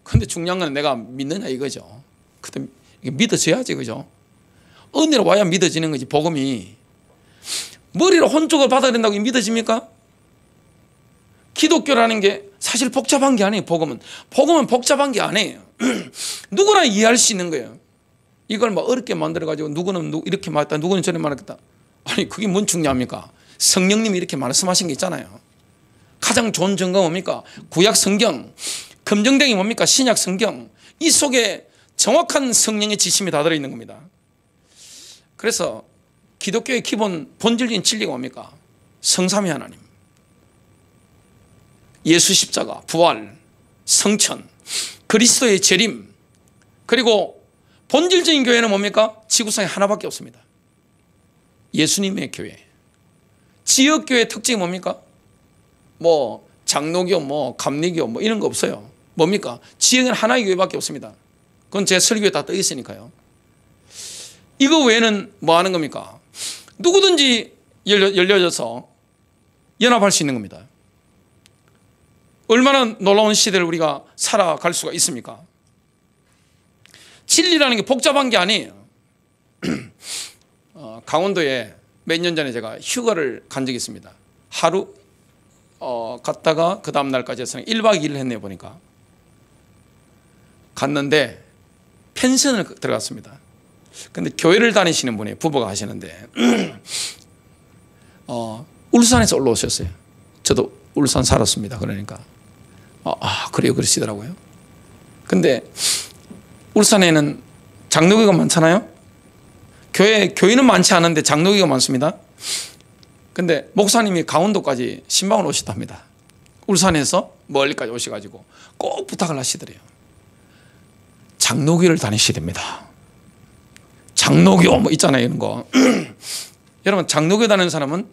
그런데 중요한 건 내가 믿느냐 이거죠. 그때 이게 믿어져야지, 그죠? 은혜로 와야 믿어지는 거지. 복음이 머리로 혼쪽을 받아야 된다고 믿어집니까? 기독교라는 게 사실 복잡한 게 아니에요. 복음은 복잡한 게 아니에요. 누구나 이해할 수 있는 거예요. 이걸 막 어렵게 만들어가지고 누구는 이렇게 말했다, 누구는 저렇게 말했다. 아니 그게 뭔 중요합니까? 성령님이 이렇게 말씀하신 게 있잖아요. 가장 좋은 증거가 뭡니까? 구약 성경, 검정댕이 뭡니까? 신약 성경. 이 속에 정확한 성령의 지침이 다 들어있는 겁니다. 그래서 기독교의 기본 본질적인 진리가 뭡니까? 성삼위 하나님, 예수 십자가, 부활, 성천, 그리스도의 재림. 그리고 본질적인 교회는 뭡니까? 지구상에 하나밖에 없습니다. 예수님의 교회. 지역교회 특징이 뭡니까? 뭐 장로교, 뭐 감리교 뭐 이런 거 없어요. 뭡니까? 지역은 하나의 교회밖에 없습니다. 그건 제 설교에 다 떠 있으니까요. 이거 외에는 뭐 하는 겁니까? 누구든지 열려져서 연합할 수 있는 겁니다. 얼마나 놀라운 시대를 우리가 살아갈 수가 있습니까? 진리라는 게 복잡한 게 아니에요. 강원도에 몇 년 전에 제가 휴가를 간 적이 있습니다. 하루 갔다가 그 다음 날까지 해서 1박 2일 했네요. 보니까 갔는데 펜션을 들어갔습니다. 근데 교회를 다니시는 분이 부부가 하시는데 울산에서 올라오셨어요. 저도 울산 살았습니다. 그러니까 그래요 그러시더라고요. 근데 울산에는 장로교가 많잖아요. 교인은 많지 않은데 장로교가 많습니다. 근데 목사님이 강원도까지 신방을 오셨답니다. 울산에서 멀리까지 오셔가지고 꼭 부탁을 하시더래요. 장로교를 다니셔야 됩니다. 장로교 뭐 있잖아요, 이런 거. 여러분, 장로교 다니는 사람은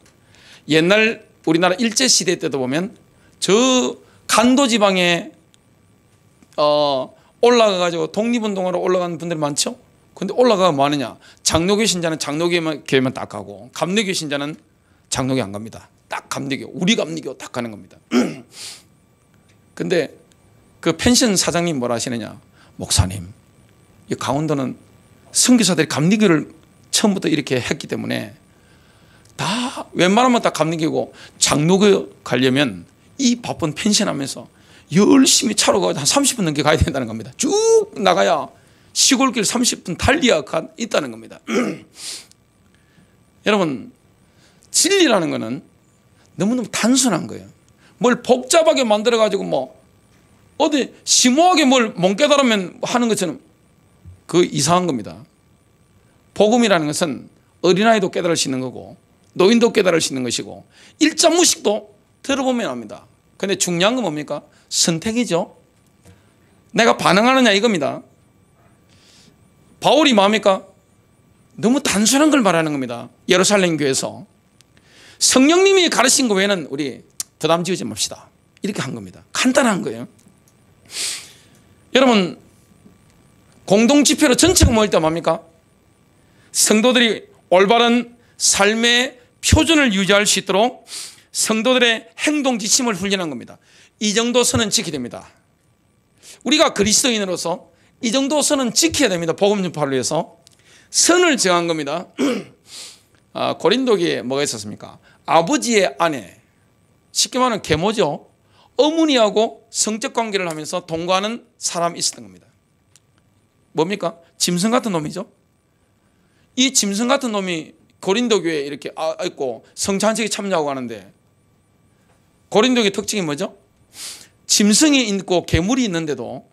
옛날 우리나라 일제시대 때도 보면 저 간도 지방에 올라가가지고 독립운동하러 올라가는 분들이 많죠. 근데 올라가가 뭐 하느냐, 장로교 신자는 장로교회만 딱 가고 감리교 신자는 장로교 안 갑니다. 딱 감리교, 우리 감리교 딱 가는 겁니다. 근데 그 펜션 사장님 뭐라 하시느냐, 목사님, 이 강원도는 선교사들이 감리교를 처음부터 이렇게 했기 때문에 다 웬만하면 다 감리교고 장로교 가려면 이 바쁜 펜션 하면서 열심히 차로 가서 한 30분 넘게 가야 된다는 겁니다. 쭉 나가야 시골길 30분 달리야 있다는 겁니다. 여러분, 진리라는 거는 너무너무 단순한 거예요. 뭘 복잡하게 만들어가지고 뭐 어디 심오하게 뭘 못 깨달으면 하는 것처럼 그 이상한 겁니다. 복음이라는 것은 어린아이도 깨달을 수 있는 거고 노인도 깨달을 수 있는 것이고 일자무식도 들어보면 압니다. 근데 중요한 건 뭡니까? 선택이죠. 내가 반응하느냐 이겁니다. 바울이 뭡니까? 너무 단순한 걸 말하는 겁니다. 예루살렘 교회에서 성령님이 가르친 거 외에는 우리 부담 지우지 맙시다, 이렇게 한 겁니다. 간단한 거예요. 여러분, 공동집회로 전체가 모일 때 뭡니까? 성도들이 올바른 삶의 표준을 유지할 수 있도록 성도들의 행동 지침을 훈련한 겁니다. 이 정도 선은 지켜야 됩니다. 우리가 그리스도인으로서 이 정도 선은 지켜야 됩니다. 복음 전파를 위해서 선을 정한 겁니다. 고린도기에 뭐가 있었습니까? 아버지의 아내, 쉽게 말하면 계모죠. 어머니하고 성적 관계를 하면서 동거하는 사람이 있었던 겁니다. 뭡니까? 짐승 같은 놈이죠. 이 짐승 같은 놈이 고린도 교회에 이렇게 있고 성찬식에 참여하고 하는데, 고린도의 특징이 뭐죠? 짐승이 있고 괴물이 있는데도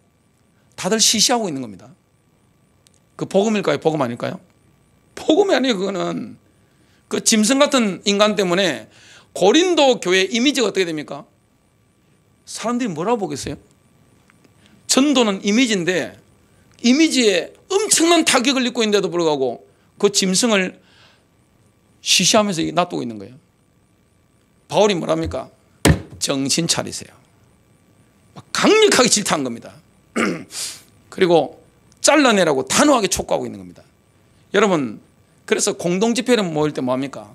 다들 시시하고 있는 겁니다. 그 복음일까요? 복음 아닐까요? 복음이 아니에요. 그거는 그 짐승 같은 인간 때문에 고린도 교회 이미지가 어떻게 됩니까? 사람들이 뭐라고 보겠어요? 전도는 이미지인데 이미지에 엄청난 타격을 입고 있는데도 불구하고 그 짐승을 시시하면서 놔두고 있는 거예요. 바울이 뭐랍니까? 정신 차리세요. 강력하게 질타한 겁니다. 그리고 잘라내라고 단호하게 촉구하고 있는 겁니다. 여러분, 그래서 공동집회를 모일 때 뭐합니까?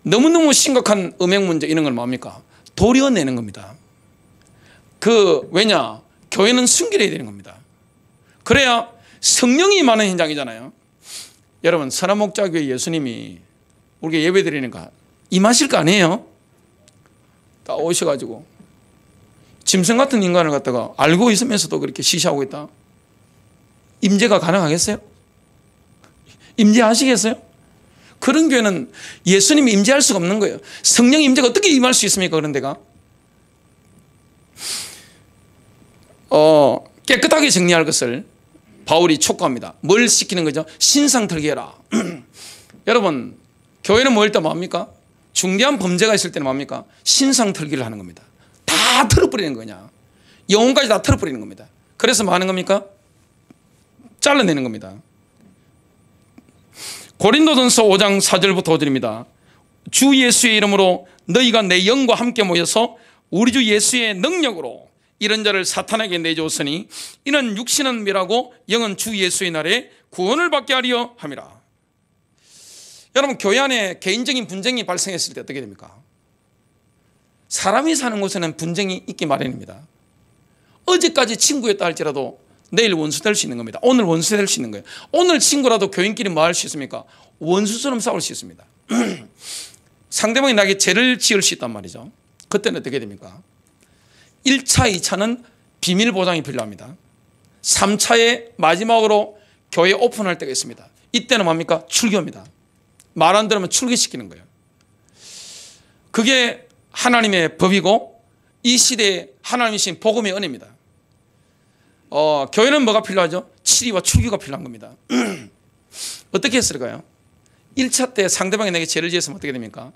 너무너무 심각한 음행 문제 이런 걸 뭐합니까? 도려내는 겁니다. 왜냐? 교회는 순결해야 되는 겁니다. 그래야 성령이 많은 현장이잖아요. 여러분, 선한목자교회 예수님이 우리가 예배 드리니까 임하실 거 아니에요? 다 오셔가지고 짐승 같은 인간을 갖다가 알고 있으면서도 그렇게 시시하고 있다. 임재가 가능하겠어요? 임재하시겠어요? 그런 교회는 예수님이 임재할 수가 없는 거예요. 성령 임재가 어떻게 임할 수 있습니까? 그런 데가 깨끗하게 정리할 것을 바울이 촉구합니다. 뭘 시키는 거죠? 신상 털기해라. 여러분, 교회는 모일 때 뭐합니까? 중대한 범죄가 있을 때는 뭡니까? 신상 털기를 하는 겁니다. 다 털어버리는 거냐, 영혼까지 다 털어버리는 겁니다. 그래서 뭐 하는 겁니까? 잘라내는 겁니다. 고린도전서 5장 4절부터 5절입니다. 주 예수의 이름으로 너희가 내 영과 함께 모여서 우리 주 예수의 능력으로 이런 자를 사탄에게 내주었으니 이는 육신은 멸하고 영은 주 예수의 날에 구원을 받게 하려 함이라. 여러분, 교회 안에 개인적인 분쟁이 발생했을 때 어떻게 됩니까? 사람이 사는 곳에는 분쟁이 있기 마련입니다. 어제까지 친구였다 할지라도 내일 원수 될 수 있는 겁니다. 오늘 원수 될 수 있는 거예요. 오늘 친구라도 교인끼리 뭐 할 수 있습니까? 원수처럼 싸울 수 있습니다. 상대방이 나에게 죄를 지을 수 있단 말이죠. 그때는 어떻게 됩니까? 1차, 2차는 비밀 보장이 필요합니다. 3차에 마지막으로 교회 오픈할 때가 있습니다. 이때는 뭡니까? 출교입니다. 말 안 들으면 출교시키는 거예요. 그게 하나님의 법이고 이 시대에 하나님이 주신 복음의 은혜입니다. 교회는 뭐가 필요하죠? 치리와 출교가 필요한 겁니다. 어떻게 했을까요? 1차 때 상대방이 내게 죄를 지었으면 어떻게 됩니까?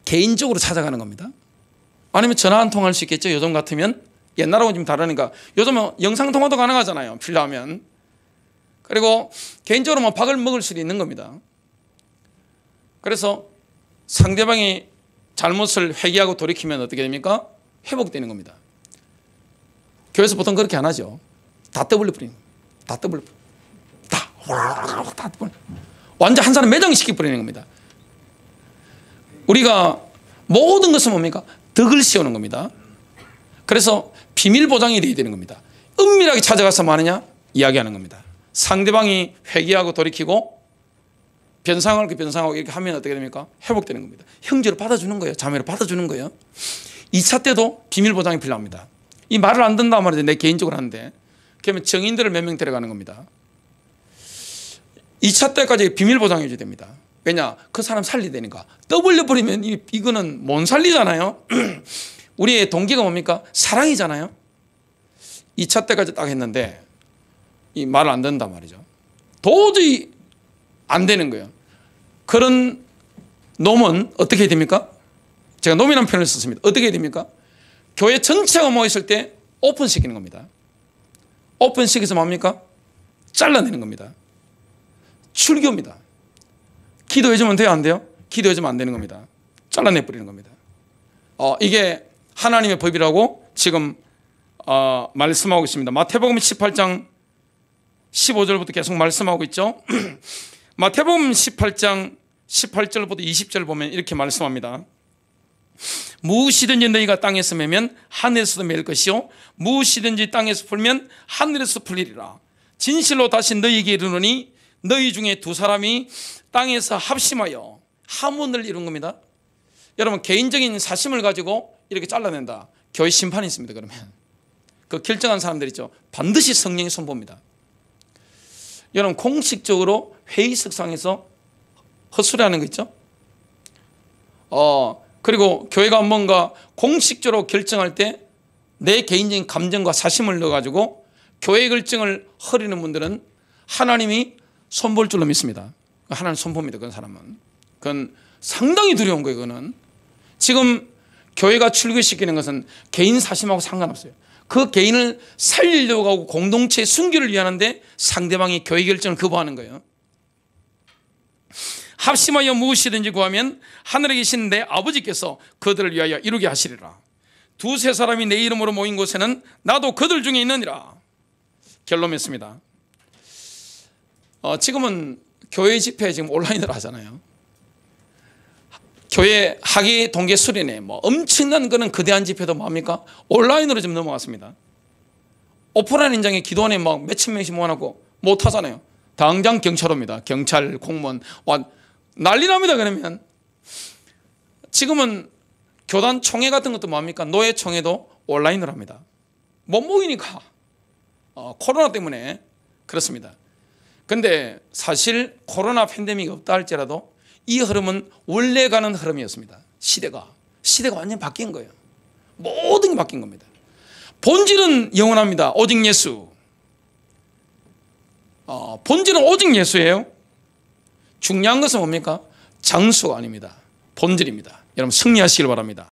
개인적으로 찾아가는 겁니다. 아니면 전화 한 통 할 수 있겠죠. 요즘 같으면. 옛날하고 좀 다르니까 요즘은 영상통화도 가능하잖아요. 필요하면. 그리고 개인적으로 뭐 박을 먹을 수도 있는 겁니다. 그래서 상대방이 잘못을 회개하고 돌이키면 어떻게 됩니까? 회복되는 겁니다. 교회에서 보통 그렇게 안 하죠. 다 떠벌려 버리는 겁니다. 다 떠벌려 버리는 다 완전 한 사람 매장시켜 버리는 겁니다. 우리가 모든 것은 뭡니까? 덕을 씌우는 겁니다. 그래서 비밀 보장이 되어야 되는 겁니다. 은밀하게 찾아가서 뭐 하느냐? 이야기하는 겁니다. 상대방이 회개하고 돌이키고 변상하고 이렇게 하면 어떻게 됩니까? 회복되는 겁니다. 형제로 받아주는 거예요. 자매로 받아주는 거예요. 2차 때도 비밀 보장이 필요합니다. 이 말을 안 듣는단 말이죠. 내 개인적으로 하는데. 그러면 정인들을 몇 명 데려가는 겁니다. 2차 때까지 비밀 보장해 줘야 됩니다. 왜냐? 그 사람 살려야 되니까. 떠벌려 버리면 이거는 못 살리잖아요. 우리의 동기가 뭡니까? 사랑이잖아요. 2차 때까지 딱 했는데 이 말을 안 듣는단 말이죠. 도저히 안 되는 거예요. 그런 놈은 어떻게 해야 됩니까? 제가 놈이라는 표현을 썼습니다. 어떻게 해야 됩니까? 교회 전체가 모였을 때 오픈시키는 겁니다. 오픈시켜서 뭡니까? 잘라내는 겁니다. 출교입니다. 기도해주면 돼요? 안 돼요? 기도해주면 안 되는 겁니다. 잘라내버리는 겁니다. 이게 하나님의 법이라고 지금 말씀하고 있습니다. 마태복음 18장 15절부터 계속 말씀하고 있죠. 마태복음 18장 18절부터 20절 보면 이렇게 말씀합니다. 무엇이든지 너희가 땅에서 매면 하늘에서도 맬 것이요 무엇이든지 땅에서 풀면 하늘에서 풀리리라. 진실로 다시 너희에게 이르노니 너희 중에 두 사람이 땅에서 합심하여 하문을 이룬 겁니다. 여러분 개인적인 사심을 가지고 이렇게 잘라낸다. 교회 심판이 있습니다. 그러면 그 결정한 사람들 있죠. 반드시 성령이 선보입니다. 여러분 공식적으로 회의석상에서 헛소리하는 거 있죠. 그리고 교회가 뭔가 공식적으로 결정할 때 내 개인적인 감정과 사심을 넣어가지고 교회 결정을 허리는 분들은 하나님이 손볼 줄로 믿습니다. 하나님 손봅니다. 그런 사람은. 그건 상당히 두려운 거예요. 그거는. 지금 교회가 출교시키는 것은 개인 사심하고 상관없어요. 그 개인을 살리려고 하고 공동체의 순교를 위하는데 상대방이 교회 결정을 거부하는 거예요. 합심하여 무엇이든지 구하면 하늘에 계신 내 아버지께서 그들을 위하여 이루게 하시리라. 두세 사람이 내 이름으로 모인 곳에는 나도 그들 중에 있느니라. 결론 맺습니다. 지금은 교회 집회 지금 온라인으로 하잖아요. 교회 학예 동계 수련회 뭐 엄청난 거는 거대한 집회도 뭡니까? 온라인으로 좀 넘어갔습니다. 오프라인 현장에 기도원에 막 몇천 명씩 모아놓고 못 하잖아요. 당장 경찰 옵니다. 경찰 공무원 와 난리 납니다. 그러면 지금은 교단 총회 같은 것도 뭡니까? 노예 총회도 온라인으로 합니다. 못 모이니까 코로나 때문에 그렇습니다. 근데 사실 코로나 팬데믹이 없다 할지라도 이 흐름은 원래 가는 흐름이었습니다. 시대가 완전히 바뀐 거예요. 모든 게 바뀐 겁니다. 본질은 영원합니다. 오직 예수. 본질은 오직 예수예요. 중요한 것은 뭡니까? 장수가 아닙니다. 본질입니다. 여러분 승리하시길 바랍니다.